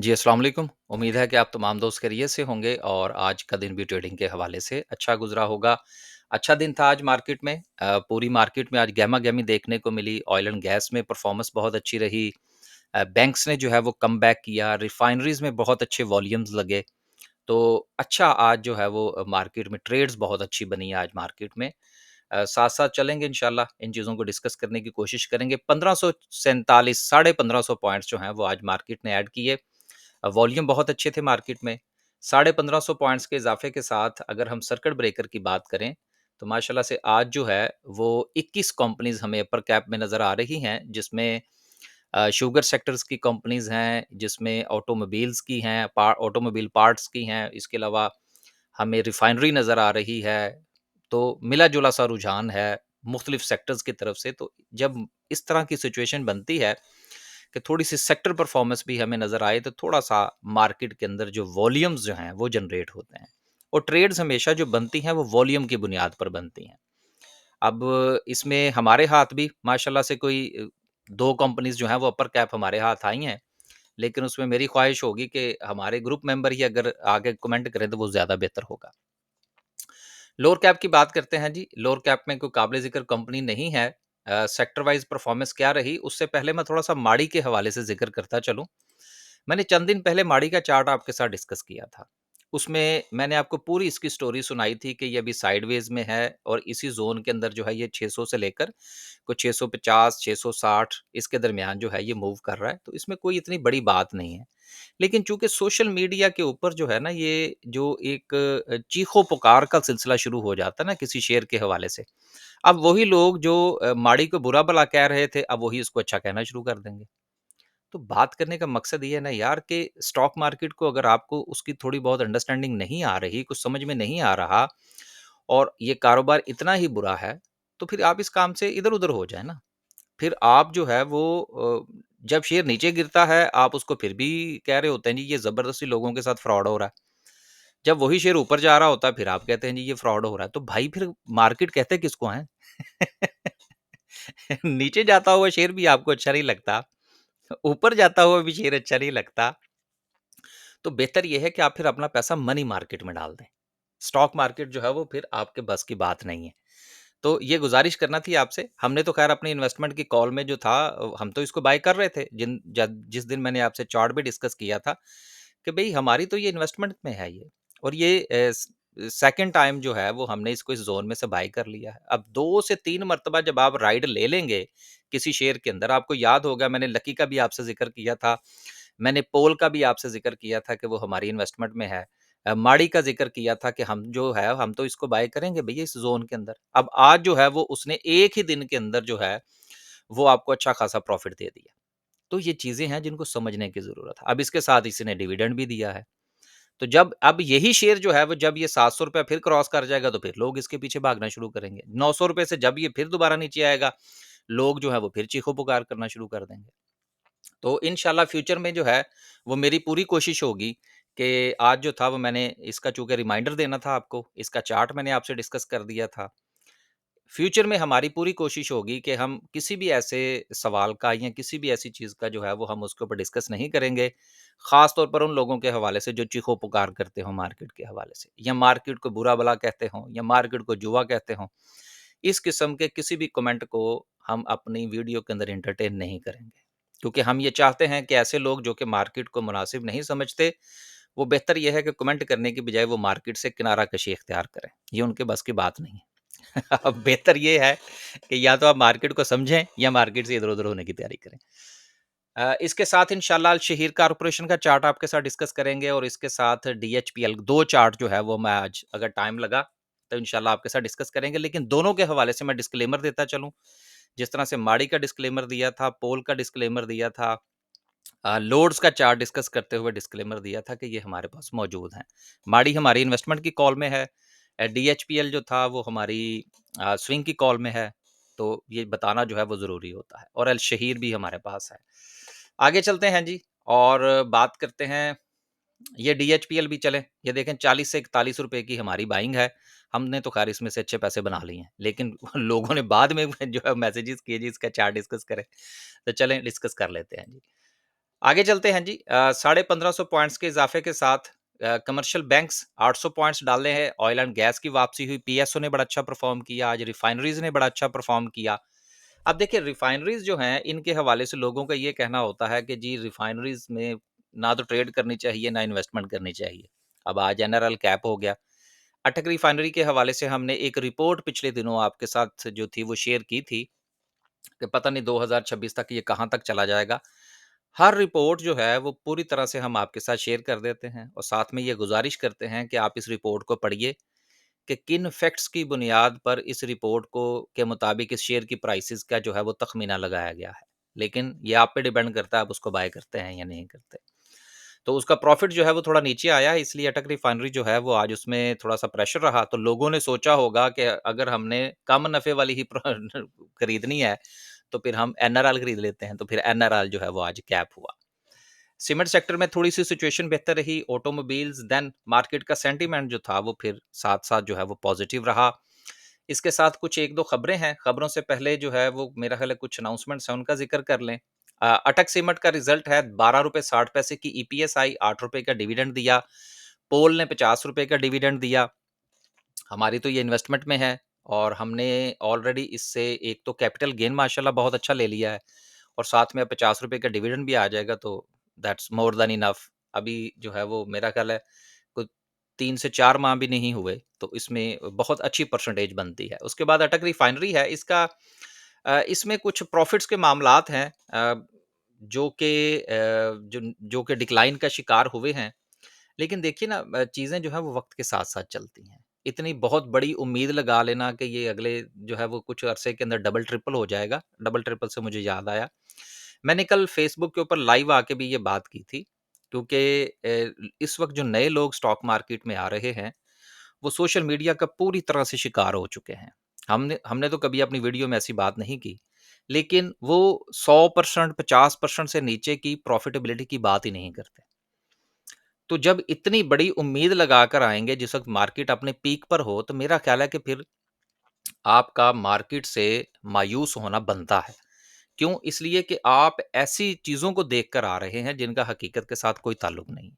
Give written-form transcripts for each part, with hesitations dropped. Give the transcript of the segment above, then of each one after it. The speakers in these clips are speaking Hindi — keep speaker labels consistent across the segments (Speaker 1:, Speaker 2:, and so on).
Speaker 1: जी, अस्सलाम वालेकुम। उम्मीद है कि आप तमाम दोस्त खैरियत से होंगे और आज का दिन भी ट्रेडिंग के हवाले से अच्छा गुज़रा होगा। अच्छा दिन था आज मार्केट में। पूरी मार्केट में आज गहमा-गहमी देखने को मिली। ऑयल एंड गैस में परफ़ॉर्मेंस बहुत अच्छी रही। बैंक्स ने जो है वो कमबैक किया। रिफ़ाइनरीज़ में बहुत अच्छे वॉल्यूम्स लगे। तो अच्छा आज जो है वो मार्केट में ट्रेड्स बहुत अच्छी बनी आज मार्केट में। साथ-साथ चलेंगे इंशाल्लाह, इन चीज़ों को डिस्कस करने की कोशिश करेंगे। 1547 साढ़े 1500 पॉइंट्स जो हैं वो आज मार्केट ने ऐड किए। वॉल्यूम बहुत अच्छे थे मार्केट में। साढ़े 1500 पॉइंट्स के इज़ाफ़े के साथ अगर हम सर्किट ब्रेकर की बात करें, तो माशाल्लाह से आज जो है वो 21 कंपनीज़ हमें अपर कैप में नज़र आ रही हैं, जिसमें शुगर सेक्टर्स की कंपनीज़ हैं, जिसमें ऑटोमोबाइल्स की हैं, ऑटोमोबाइल पार्ट्स की हैं, इसके अलावा हमें रिफाइनरी नज़र आ रही है। तो मिला-जुला सा रुझान है मुख्तलिफ सेक्टर्स की तरफ से। तो जब इस तरह की सिचुएशन बनती है कि थोड़ी-सी सेक्टर परफॉर्मेंस भी हमें नज़र आए, तो थोड़ा-सा मार्केट के अंदर जो वॉल्यूम्स जो हैं, वो जनरेट होते हैं। और ट्रेड्स हमेशा जो बनती हैं, वो वॉल्यूम की बुनियाद पर बनती हैं। अब इसमें हमारे हाथ भी माशाल्लाह से कोई 2 कंपनीज़ जो हैं, वो अपर कैप हमारे हाथ आई हैं। लेकिन उसमें मेरी ख्वाहिश होगी कि हमारे ग्रुप मेंबर ही अगर आगे कमेंट करें, तो वो ज़्यादा बेहतर होगा। लोअर कैप की बात करते हैं जी। लोअर कैप में कोई काबिल-ज़िक्र कंपनी नहीं है। सेक्टर वाइज़ परफ़ॉर्मेंस क्या रही, उससे पहले मैं थोड़ा-सा माड़ी के हवाले से ज़िक्र करता चलूँ। मैंने चंद दिन पहले माड़ी का चार्ट आपके साथ डिस्कस किया था। उसमें मैंने आपको पूरी इसकी स्टोरी सुनाई थी कि ये अभी साइडवेज़ में है और इसी ज़ोन के अंदर जो है ये 600 से लेकर कुछ 650, 660 इसके दरमियान जो है ये मूव कर रहा है। तो इसमें कोई इतनी बड़ी बात नहीं है। लेकिन चूँकि सोशल मीडिया के ऊपर जो है ना ये जो एक चीखो-पुकार का सिलसिला शुरू हो जाता है ना किसी शेयर के हवाले से। अब वही लोग जो माड़ी को बुरा-भला कह रहे थे, अब वही उसको अच्छा कहना शुरू कर देंगे। तो बात करने का मकसद ये है ना यार कि स्टॉक मार्केट को अगर आपको उसकी थोड़ी बहुत अंडरस्टैंडिंग नहीं आ रही, कुछ समझ में नहीं आ रहा और ये कारोबार इतना ही बुरा है, तो फिर आप इस काम से इधर-उधर हो जाएँ ना। फिर आप जो है वो जब शेयर नीचे गिरता है, आप उसको फिर भी कह रहे होते हैं जी ये ज़बरदस्ती लोगों के साथ फ्रॉड हो रहा है। जब वही शेयर ऊपर जा रहा होता है, फिर आप कहते हैं जी ये फ्रॉड हो रहा है। तो भाई फिर मार्केट कहते किसको हैं? नीचे जाता हुआ शेयर भी आपको अच्छा नहीं लगता, ऊपर जाता हुआ भी शेयर अच्छा नहीं लगता। तो बेहतर ये है कि आप फिर अपना पैसा मनी मार्केट में डाल दें। स्टॉक मार्केट जो है वो फिर आपके बस की बात नहीं है। तो ये गुज़ारिश करना थी आपसे। हमने तो ख़ैर अपनी इन्वेस्टमेंट की कॉल में जो था हम तो इसको बाय कर रहे थे। जिस दिन मैंने आपसे चार्ट भी डिस्कस किया था कि भई हमारी तो ये इन्वेस्टमेंट में है ये और ये सेकंड टाइम जो है वो हमने इसको इस ज़ोन में से बाय कर लिया है। अब 2 से 3 मर्तबा जब आप राइड ले लेंगे किसी शेयर के अंदर, आपको याद होगा मैंने लकी का भी आपसे ज़िक्र किया था। मैंने पोल का भी आपसे ज़िक्र किया था कि वो हमारी इन्वेस्टमेंट में है। माड़ी का ज़िक्र किया था कि हम जो है हम तो इसको बाय करेंगे भैया इस ज़ोन के अंदर। अब आज जो है वो उसने एक ही दिन के अंदर जो है वो आपको अच्छा खासा प्रॉफ़िट दे दिया। तो ये चीज़ें हैं जिनको समझने की ज़रूरत है। अब इसके साथ इसने डिविडेंड भी दिया है। तो जब अब यही शेयर जो है वो जब ये ₹700 फिर क्रॉस कर जाएगा तो फिर लोग इसके पीछे भागना शुरू करेंगे। ₹900 से जब ये फिर दोबारा नीचे आएगा, लोग जो है वो फिर चीखो-पुकार करना शुरू कर देंगे। तो इंशाल्लाह फ्यूचर में जो है, वो मेरी पूरी कोशिश होगी कि आज जो था वो मैंने इसका चूँकि रिमाइंडर देना था आपको, इसका चार्ट मैंने आपसे डिस्कस कर दिया था। फ्यूचर में हमारी पूरी कोशिश होगी कि हम किसी भी ऐसे सवाल का या किसी भी ऐसी चीज़ का जो है वो हम उसके ऊपर डिस्कस नहीं करेंगे। ख़ास तौर पर उन लोगों के हवाले से जो चीखो-पुकार करते हों मार्केट के हवाले से या मार्केट को बुरा-भला कहते हों या मार्केट को जुआ कहते हों। इस किस्म के किसी भी कमेंट को हम अपनी वीडियो के अंदर एंटरटेन नहीं करेंगे। क्योंकि हम ये चाहते हैं कि ऐसे लोग जो कि मार्केट को मुनासिब नहीं समझते, वो बेहतर ये है कि कमेंट करने की बजाय वो मार्केट से किनारा कशी इख्तियार करें। ये उनके बस की बात नहीं है। अब बेहतर ये है कि या तो आप मार्केट को समझें या मार्केट से इधर-उधर होने की तैयारी करें। इसके साथ इंशाल्लाह अल-शहीर कॉर्पोरेशन का चार्ट आपके साथ डिस्कस करेंगे और इसके साथ डीएचपीएल 2 चार्ट जो है वो मैं आज अगर टाइम लगा तो इंशाल्लाह आपके साथ डिस्कस करेंगे। लेकिन दोनों के हवाले से मैं डिस्क्लेमर देता चलूँ। जिस तरह से माड़ी का डिस्क्लेमर दिया था, पोल का डिस्क्लेमर दिया था, लोड्स का चार्ट डिस्कस करते हुए डिस्क्लेमर दिया था कि ये हमारे पास मौजूद हैं। माड़ी हमारी इन्वेस्टमेंट की कॉल में है। डीएचपीएल जो था वो हमारी स्विंग की कॉल में है। तो ये बताना जो है वो ज़रूरी होता है और अल-शहीर भी हमारे पास है। आगे चलते हैं जी और बात करते हैं ये डीएचपीएल भी चले। ये देखें 40 से ₹41 की हमारी बाइंग है। हमने तो ख़ैर इसमें से अच्छे पैसे बना लिए हैं। लेकिन लोगों ने बाद में जो है मैसेजेस किए जी इसका चार्ट डिस्कस करें। तो चलें डिस्कस कर लेते हैं जी। आगे चलते हैं जी। 1550 पॉइंट्स के इज़ाफ़े के साथ कमर्शियल बैंक्स 800 पॉइंट्स डाले हैं। ऑयल एंड गैस की वापसी हुई, पीएसओ ने बड़ा अच्छा परफ़ॉर्म किया, आज रिफाइनरीज़ ने बड़ा अच्छा परफ़ॉर्म किया। अब देखिए रिफाइनरीज़ जो हैं, इनके हवाले से लोगों का ये कहना होता है कि जी रिफाइनरीज़ में ना तो ट्रेड करनी चाहिए, ना इन्वेस्टमेंट करनी चाहिए। अब आज एनआरएल कैप हो गया। अटक रिफाइनरी के हवाले से हमने एक रिपोर्ट पिछले दिनों आपके साथ जो थी वो शेयर की थी कि पता नहीं 2026 तक ये कहाँ तक चला जाएगा। हर रिपोर्ट जो है वो पूरी तरह से हम आपके साथ शेयर कर देते हैं और साथ में ये गुज़ारिश करते हैं कि आप इस रिपोर्ट को पढ़िए कि किन फैक्ट्स की बुनियाद पर इस रिपोर्ट को के मुताबिक इस शेयर की प्राइसेज़ का जो है वो तख़मीना लगाया गया है। लेकिन ये आप पे डिपेंड करता है आप उसको बाय करते हैं या नहीं करते। तो उसका प्रॉफ़िट जो है वो थोड़ा नीचे आया है इसलिए अटक रिफाइनरी जो है वो आज उसमें थोड़ा-सा प्रेशर रहा। तो लोगों ने सोचा होगा कि अगर हमने कम नफ़े वाली ही खरीदनी है तो फिर हम एनआरएल खरीद लेते हैं। तो फिर एनआरएल जो है वो आज कैप हुआ। सीमेंट सेक्टर में थोड़ी-सी सिचुएशन बेहतर रही, ऑटोमोबाइल्स देन मार्केट का सेंटीमेंट जो था वो फिर साथ-साथ जो है वो पॉजिटिव रहा। इसके साथ कुछ 1-2 खबरें हैं, खबरों से पहले जो है वो मेरा ख़्याल है कुछ अनाउंसमेंट्स हैं उनका ज़िक्र कर लें। अटक सीमेंट का रिज़ल्ट है ₹12.60 की ईपीएस आई, ₹8 का डिविडेंड दिया। पोल ने ₹50 का डिविडेंड दिया। हमारी तो ये इन्वेस्टमेंट में है और हमने ऑलरेडी इससे एक तो कैपिटल गेन माशाल्लाह बहुत अच्छा ले लिया है और साथ में अब ₹50 का डिविडेंड भी आ जाएगा तो दैट्स मोर देन इनफ। अभी जो है वो मेरा ख़्याल है कुछ 3 से 4 माह भी नहीं हुए, तो इसमें बहुत अच्छी परसेंटेज बनती है। उसके बाद अटक रिफाइनरी है, इसका इसमें कुछ प्रॉफ़िट्स के मामलात हैं जो कि जो कि डिक्लाइन का शिकार हुए हैं। लेकिन देखिए ना चीज़ें जो हैं वो वक़्त के साथ-साथ चलती हैं। इतनी बहुत बड़ी उम्मीद लगा लेना कि ये अगले जो है वो कुछ अरसे के अंदर डबल ट्रिपल हो जाएगा। डबल ट्रिपल से मुझे याद आया, मैंने कल फ़ेसबुक के ऊपर लाइव आके भी ये बात की थी क्योंकि इस वक़्त जो नए लोग स्टॉक मार्केट में आ रहे हैं, वो सोशल मीडिया का पूरी तरह से शिकार हो चुके हैं। हमने हमने तो कभी अपनी वीडियो में ऐसी बात नहीं की, लेकिन वो 100% 50% से नीचे की प्रॉफ़िटेबिलिटी की बात ही नहीं करते। तो जब इतनी बड़ी उम्मीद लगाकर आएँगे जिस वक़्त मार्केट अपने पीक पर हो, तो मेरा ख़्याल है कि फिर आपका मार्केट से मायूस होना बनता है। क्यों? इसलिए कि आप ऐसी चीज़ों को देखकर आ रहे हैं जिनका हकीकत के साथ कोई ताल्लुक नहीं।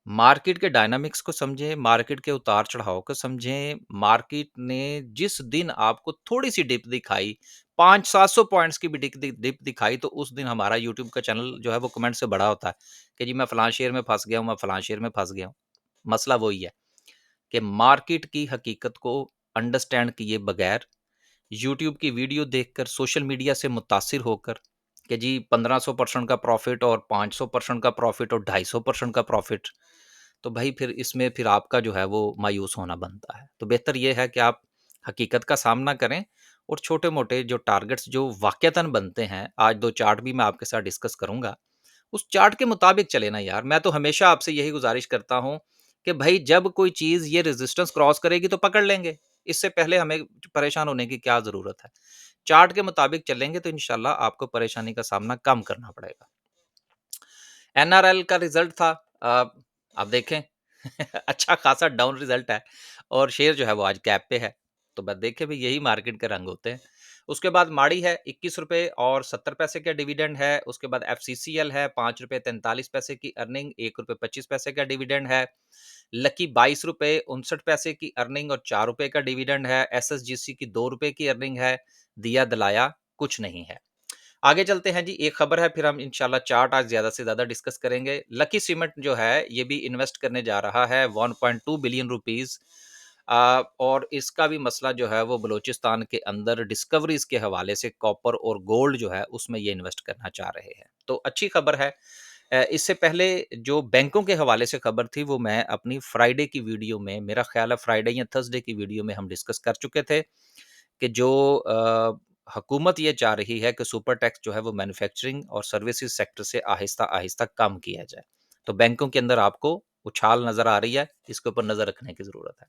Speaker 1: मार्केट के डायनामिक्स को समझें, मार्केट के उतार-चढ़ाव को समझें, मार्केट ने जिस दिन आपको थोड़ी-सी डिप दिखाई, 500-700 पॉइंट्स की भी डिप दिखाई, तो उस दिन हमारा यूट्यूब का चैनल जो है वो कमेंट से भरा होता है कि जी मैं फलाँ शेयर में फँस गया हूँ, मैं फलाँ शेयर में फँस गया हूँ। मसला वही है कि मार्केट की हकीकत को अंडरस्टैंड किए बगैर यूट्यूब की वीडियो देखकर, सोशल मीडिया से मुतासिर होकर कि जी 1500% का प्रॉफ़िट और 500% का प्रॉफ़िट और 250% का प्रॉफ़िट, तो भाई फिर इसमें फिर आपका जो है वो मायूस होना बनता है। तो बेहतर ये है कि आप हकीकत का सामना करें और छोटे-मोटे जो टारगेट्स जो वाक़यतन बनते हैं, आज 2 चार्ट भी मैं आपके साथ डिस्कस करूँगा, उस चार्ट के मुताबिक चले ना यार। मैं तो हमेशा आपसे यही गुज़ारिश करता हूँ कि भई जब कोई चीज़ ये रेज़िस्टेंस क्रॉस करेगी तो पकड़ लेंगे। इससे पहले हमें परेशान होने की क्या ज़रूरत है। चार्ट के मुताबिक चलेंगे तो इंशाल्लाह आपको परेशानी का सामना कम करना पड़ेगा। एनआरएल का रिज़ल्ट था आप देखें अच्छा खासा डाउन रिज़ल्ट है और शेयर जो है वो आज कैप पे है। तो बस देखें भई यही मार्केट के रंग होते हैं। उसके बाद माड़ी है ₹21 और 70 पैसे का डिविडेंड है। उसके बाद एफसीसीएल है ₹5.43 की अर्निंग, ₹1.25 का डिविडेंड है। लकी ₹22.59 की अर्निंग और ₹4 का डिविडेंड है। एसएसजीसी की ₹2 की अर्निंग है। दिया दलाया कुछ नहीं है। आगे चलते हैं जी, एक खबर है फिर हम इंशाल्लाह चार्ट आज ज़्यादा से ज़्यादा डिस्कस करेंगे। लकी सीमेंट जो है, ये भी इन्वेस्ट करने जा रहा है 1.2 बिलियन रुपीज़ और इसका भी मसला जो है वो बलूचिस्तान के अंदर डिस्कवरीज़ के हवाले से कॉपर और गोल्ड जो है उसमें ये इन्वेस्ट करना चाह रहे हैं। तो अच्छी खबर है। इससे पहले जो बैंकों के हवाले से खबर थी वो मैं अपनी फ्राइडे की वीडियो में मेरा ख़्याल है फ्राइडे या थर्सडे की वीडियो में हम डिस्कस कर चुके थे कि जो हुकूमत ये चाह रही है कि सुपर टैक्स जो है वो मैन्युफैक्चरिंग और सर्विसेज सेक्टर से आहिस्ता-आहिस्ता कम किया जाए। तो बैंकों के अंदर आपको उछाल नज़र आ रही है, इसके ऊपर नज़र रखने की ज़रूरत है।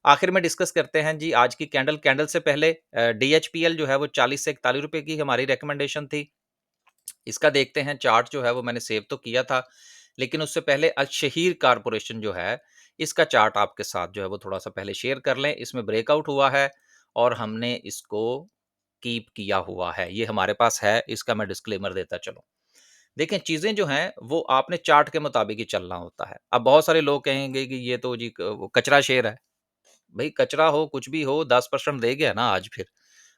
Speaker 1: आखिर में डिस्कस करते हैं जी आज की कैंडल। कैंडल से पहले डीएचपीएल जो है वो 40 से ₹41 की हमारी रिकमेंडेशन थी। इसका देखते हैं चार्ट जो है वो मैंने सेव तो किया था, लेकिन उससे पहले अल-शहीर कॉर्पोरेशन जो है, इसका चार्ट आपके साथ जो है वो थोड़ा-सा पहले शेयर कर लें। इसमें ब्रेकआउट हुआ है और हमने इसको कीप किया हुआ है। ये हमारे पास है, इसका मैं डिस्क्लेमर देता चलूँ। देखें चीज़ें जो हैं वो आपने चार्ट के मुताबिक ही चलना होता है। अब बहुत सारे लोग कहेंगे कि ये तो जी वो कचरा शेयर है। भई कचरा हो, कुछ भी हो 10% दे गया ना आज फिर।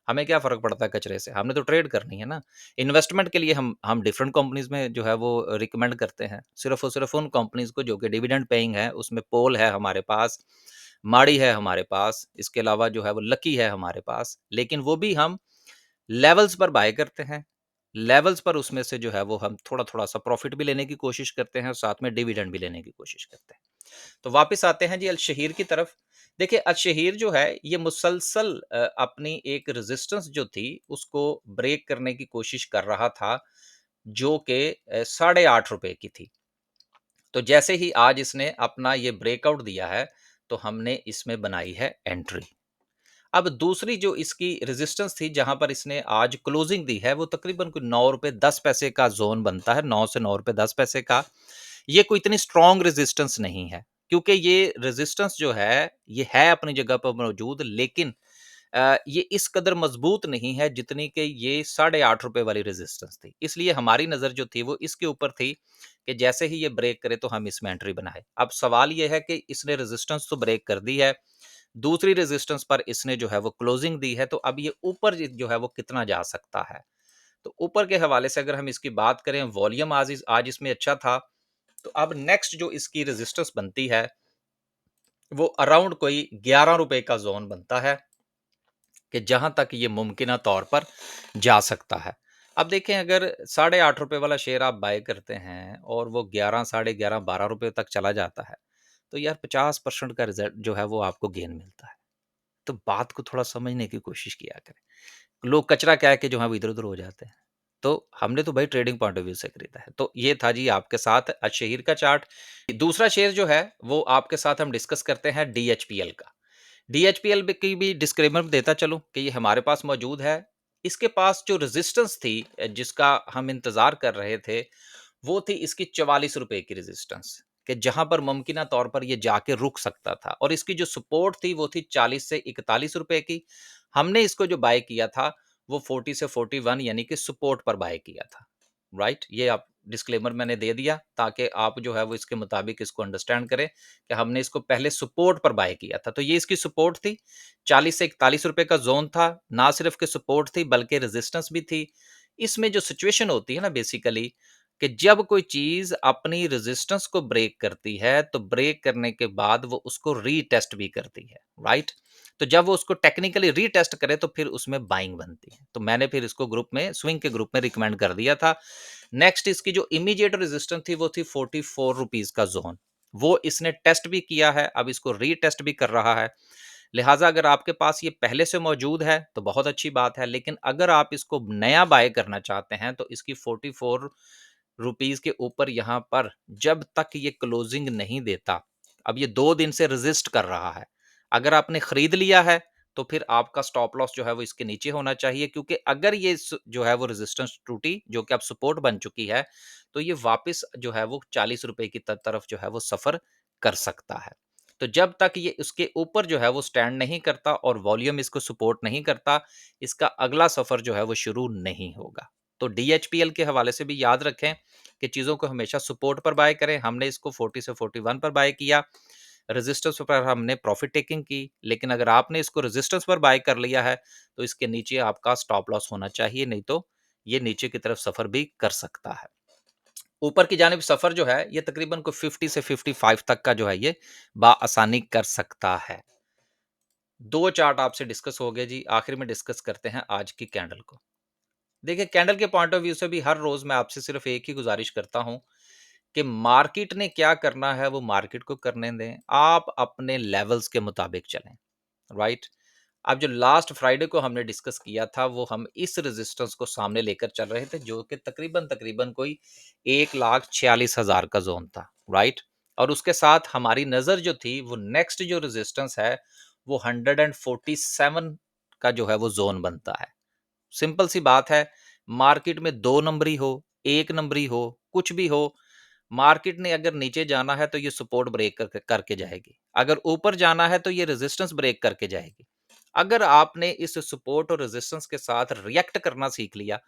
Speaker 1: हमें क्या फ़र्क पड़ता है कचरे से? हमने तो ट्रेड करनी है ना। इन्वेस्टमेंट के लिए हम डिफरेंट कंपनीज़ में जो है वो रिकमेंड करते हैं। सिर्फ़ और सिर्फ़ उन कंपनीज़ को जो कि डिविडेंड पेइंग है, उसमें पोल है हमारे पास, माड़ी है हमारे पास, इसके अलावा जो है वो लकी है हमारे पास। लेकिन वो भी हम लेवल्स पर बाय करते हैं। लेवल्स पर उसमें से जो है वो हम थोड़ा-थोड़ा सा प्रॉफ़िट भी लेने की कोशिश करते हैं और साथ में डिविडेंड भी लेने की कोशिश करते हैं। तो वापस आते हैं जी अल-शहीर की तरफ। देखिए अल-शहीर जो है ये मुसलसल अपनी एक रेज़िस्टेंस जो थी उसको ब्रेक करने की कोशिश कर रहा था, जो कि साढ़े ₹8 की थी। तो जैसे ही आज इसने अपना ये ब्रेकआउट दिया है, तो हमने इसमें बनाई है एंट्री। अब दूसरी जो इसकी रेजिस्टेंस थी जहां पर इसने आज क्लोजिंग दी है वो तकरीबन कोई ₹9.10 का जोन बनता है, 9 से ₹9.10 का। ये कोई इतनी स्ट्रॉन्ग रेजिस्टेंस नहीं है, क्योंकि ये रेजिस्टेंस जो है ये है अपनी जगह पर मौजूद, लेकिन ये इस कदर मजबूत नहीं है जितनी कि ये ₹8.5 वाली रेजिस्टेंस थी। इसलिए हमारी नज़र जो थी वो इसके ऊपर थी कि जैसे ही ये ब्रेक करे तो हम इसमें एंट्री बनाए। अब सवाल ये है कि इसने रेजिस्टेंस तो ब्रेक कर दी है, दूसरी रेजिस्टेंस पर इसने जो है वो क्लोजिंग दी है, तो अब ये ऊपर जो है वो कितना जा सकता है। तो ऊपर के हवाले से अगर हम इसकी बात करें, वॉल्यूम आज आज इसमें अच्छा था। तो अब नेक्स्ट जो इसकी रेजिस्टेंस बनती है वो अराउंड कोई ₹11 का जोन बनता है कि जहां तक ये मुमकिन तौर पर जा सकता है। अब देखें अगर ₹8.5 वाला शेयर आप बाय करते हैं और वो 11, साढ़े 11, ₹12 तक चला जाता है, तो यार 50% का रिजल्ट जो है वो आपको गेन मिलता है। तो बात को थोड़ा समझने की कोशिश किया करें। लोग कचरा कह के जो है वो इधर-उधर हो जाते हैं। तो हमने तो भाई ट्रेडिंग पॉइंट ऑफ व्यू से खरीदा है। तो ये था जी आपके साथ अशहीर का चार्ट। दूसरा शेयर जो है वो आपके साथ हम डिस्कस करते हैं डीएचपीएल का। डीएचपीएल की भी डिस्क्लेमर देता चलूं कि ये हमारे पास मौजूद है। इसके पास जो रेजिस्टेंस थी जिसका हम इंतजार कर रहे थे, वो थी इसकी ₹44 की रेजिस्टेंस, कि जहां पर मुमकिन तौर पर ये जाके रुक सकता था, और इसकी जो सपोर्ट थी वो थी 40 से ₹41 की। हमने इसको जो बाय किया था वो 40 से 41 यानी कि सपोर्ट पर बाय किया था। राइट, ये आप डिस्क्लेमर मैंने दे दिया ताकि आप जो है वो इसके मुताबिक इसको अंडरस्टैंड करें कि हमने इसको पहले सपोर्ट पर बाय किया था। तो ये इसकी सपोर्ट थी, 40 से ₹41 का जोन था। ना सिर्फ के सपोर्ट थी बल्कि रेजिस्टेंस भी थी। इसमें जो सिचुएशन होती है ना बेसिकली, कि जब कोई चीज अपनी रेजिस्टेंस को ब्रेक करती है तो ब्रेक करने के बाद वो उसको रीटेस्ट भी करती है। राइट, तो जब वो उसको टेक्निकली रीटेस्ट करे तो फिर उसमें बाइंग बनती है। तो मैंने फिर इसको ग्रुप में, स्विंग के ग्रुप में रिकमेंड कर दिया था। नेक्स्ट इसकी जो इमीडिएट रेजिस्टेंस थी वो थी ₹44 का जोन। वो इसने टेस्ट भी किया है, अब इसको रीटेस्ट भी कर रहा है। लिहाजा अगर आपके पास ये पहले से मौजूद है तो बहुत अच्छी बात है, लेकिन अगर आप इसको नया बाय करना चाहते हैं तो इसकी ₹44 के ऊपर यहाँ पर जब तक ये क्लोजिंग नहीं देता, अब ये 2 दिन से रेजिस्ट कर रहा है। अगर आपने खरीद लिया है तो फिर आपका स्टॉप लॉस जो है वो इसके नीचे होना चाहिए, क्योंकि अगर ये जो है वो रेजिस्टेंस टूटी, जो कि अब सपोर्ट बन चुकी है, तो ये वापस जो है वो ₹40 की तरफ जो है वो सफर कर सकता है। तो जब तक ये उसके ऊपर जो है वो स्टैंड नहीं करता और वॉल्यूम इसको सपोर्ट नहीं करता, इसका अगला सफर जो है वो शुरू नहीं होगा। तो डीएचपीएल के हवाले से भी याद रखें कि चीज़ों को हमेशा सपोर्ट पर बाय करें। हमने इसको 40 से 41 पर बाय किया, रेजिस्टेंस पर हमने प्रॉफिट टेकिंग की, लेकिन अगर आपने इसको रेजिस्टेंस पर बाय कर लिया है, तो इसके नीचे आपका स्टॉप लॉस होना चाहिए, नहीं तो ये नीचे की तरफ सफर भी कर सकता है। ऊपर की जानिब सफर जो है ये तकरीबन को 50 से 55 तक का जो है ये बाआसानी कर सकता है। 2 चार्ट आपसे डिस्कस हो गए जी, आखिर में डिस्कस करते हैं आज की कैंडल को। देखिए कैंडल के पॉइंट ऑफ व्यू से भी हर रोज मैं आपसे सिर्फ एक ही गुजारिश करता हूं कि मार्केट ने क्या करना है वो मार्केट को करने दें, आप अपने लेवल्स के मुताबिक चलें। राइट, अब जो लास्ट फ्राइडे को हमने डिस्कस किया था वो हम इस रेजिस्टेंस को सामने लेकर चल रहे थे, जो कि तकरीबन तकरीबन कोई 1,46,000 का जोन था। राइट, और उसके साथ हमारी नजर जो थी वो नेक्स्ट जो रेजिस्टेंस है वो 147 का जो है वो जोन बनता है। सिंपल सी बात है, मार्केट में 2 नंबरी हो, 1 नंबरी हो, कुछ भी हो, मार्केट ने अगर नीचे जाना है तो ये सपोर्ट ब्रेक करके जाएगी। अगर ऊपर जाना है तो ये रेजिस्टेंस ब्रेक करके जाएगी। अगर आपने इस सपोर्ट और रेजिस्टेंस के साथ रिएक्ट करना सीख लिया,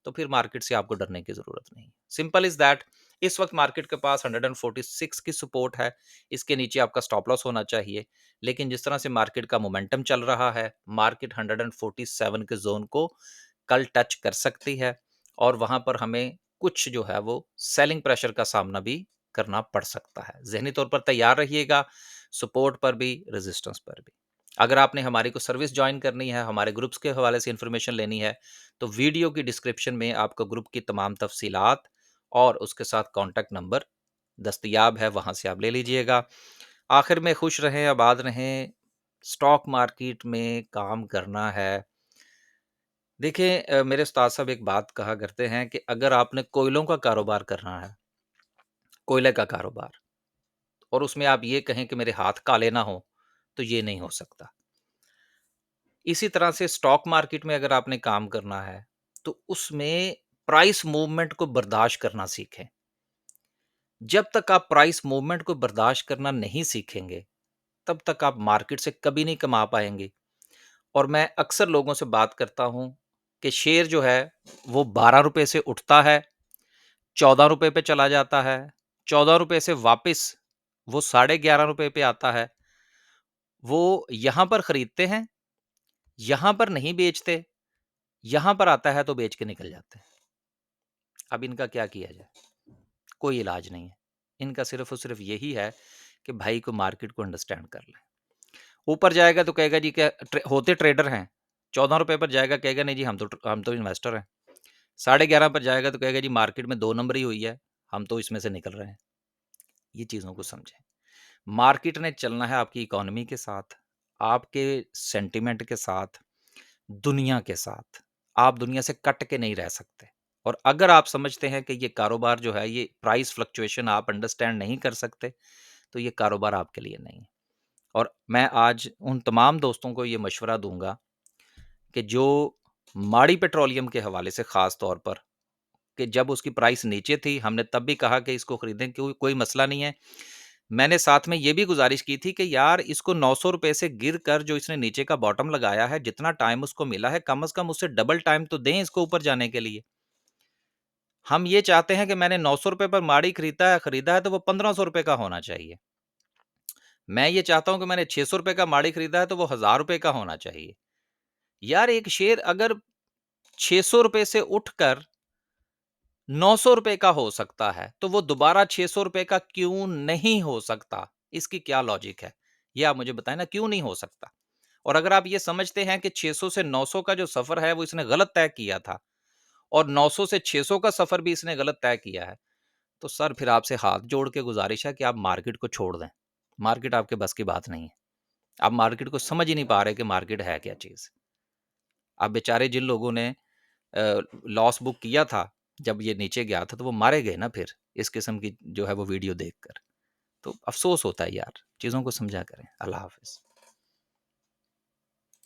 Speaker 1: तो फिर मार्केट से आपको डरने की ज़रूरत नहीं। Simple is that. इस वक़्त मार्केट के पास 146 की सपोर्ट है, इसके नीचे आपका स्टॉप लॉस होना चाहिए। लेकिन जिस तरह से मार्केट का मोमेंटम चल रहा है, मार्केट 147 के ज़ोन को कल टच कर सकती है और वहाँ पर हमें कुछ जो है वो सेलिंग प्रेशर का सामना भी करना पड़ सकता है। ज़हनी तौर पर तैयार रहिएगा, सपोर्ट पर भी, रेजिस्टेंस पर भी। अगर आपने हमारी कोई सर्विस जॉइन करनी है, हमारे ग्रुप्स के हवाले से इन्फॉर्मेशन लेनी है, तो वीडियो की डिस्क्रिप्शन में आपको ग्रुप की तमाम तफसीलात और उसके साथ कॉन्टैक्ट नंबर दस्तयाब है, वहाँ से आप ले लीजिएगा। आखिर में खुश रहें, आबाद रहें, स्टॉक मार्केट में काम करना है। देखिए मेरे उस्ताद साहब एक बात कहा करते हैं कि अगर आपने कोयलों का कारोबार करना है, कोयले का कारोबार, और उसमें आप ये कहें कि मेरे हाथ काले ना हों, तो ये नहीं हो सकता। इसी तरह से स्टॉक मार्केट में अगर आपने काम करना है, तो उसमें प्राइस मूवमेंट को बर्दाश्त करना सीखें। जब तक आप प्राइस मूवमेंट को बर्दाश्त करना नहीं सीखेंगे, तब तक आप मार्केट से कभी नहीं कमा पाएँगे। और मैं अक्सर लोगों से बात करता हूँ कि शेयर जो है, वो ₹12 से उठता है, ₹14 पे चला जाता है, ₹14 से वापस वो साढ़े ₹11 पे आता है। वो यहाँ पर खरीदते हैं, यहाँ पर नहीं बेचते, यहाँ पर आता है तो बेच के निकल जाते हैं। अब इनका क्या किया जाए? कोई इलाज नहीं है। इनका सिर्फ़ और सिर्फ़ यही है कि भाई को मार्केट को अंडरस्टैंड कर लें। ऊपर जाएगा तो कहेगा जी क्या होते ट्रेडर हैं। ₹14 पर जाएगा कहेगा नहीं जी हम तो इन्वेस्टर हैं। 11.5 पर जाएगा तो कहेगा जी मार्केट में 2 नंबरी हुई है, हम तो इसमें से निकल रहे हैं। ये चीज़ों को समझें। मार्केट ने चलना है आपकी इकोनॉमी के साथ, आपके सेंटिमेंट के साथ, दुनिया के साथ। आप दुनिया से कट के नहीं रह सकते। और अगर आप समझते हैं कि ये कारोबार जो है, ये प्राइस फ्लक्चुएशन आप अंडरस्टैंड नहीं कर सकते, तो ये कारोबार आपके लिए नहीं है। और मैं आज उन तमाम दोस्तों को ये मशवरा दूँगा कि जो माड़ी पेट्रोलियम के हवाले से ख़ास तौर पर, कि जब उसकी प्राइस नीचे थी, हमने तब भी कहा कि इसको खरीदें, कोई मसला नहीं है। मैंने साथ में ये भी गुज़ारिश की थी कि यार इसको ₹900 से गिर कर जो इसने नीचे का बॉटम लगाया है, जितना टाइम उसको मिला है, कम से कम उससे डबल टाइम तो दें इसको ऊपर जाने के लिए। हम ये चाहते हैं कि मैंने ₹900 पर माड़ी खरीदा है तो वो ₹1500 का होना चाहिए। मैं ये चाहता हूँ कि मैंने ₹600 का माड़ी खरीदा है तो वो ₹1000 का होना चाहिए। यार एक शेयर अगर ₹600 से उठकर ₹900 का हो सकता है, तो वो दोबारा ₹600 का क्यों नहीं हो सकता? इसकी क्या लॉजिक है? ये आप मुझे बताएँ ना, क्यों नहीं हो सकता? और अगर आप ये समझते हैं कि 600 से 900 का जो सफ़र है, वो इसने गलत तय किया था और 900 से 600 का सफ़र भी इसने गलत तय किया है, तो सर फिर आपसे हाथ जोड़ के गुज़ारिश है कि आप मार्केट को छोड़ दें। मार्केट आपके बस की बात नहीं है। आप मार्केट को समझ ही नहीं पा रहे कि मार्केट है क्या चीज़? अब बेचारे जिन लोगों ने लॉस बुक किया था, जब ये नीचे गया था, तो वो मारे गए ना फिर, इस किस्म की जो है वो वीडियो देखकर। तो अफ़सोस होता है यार, चीज़ों को समझा करें। अल्लाह हाफ़िज़।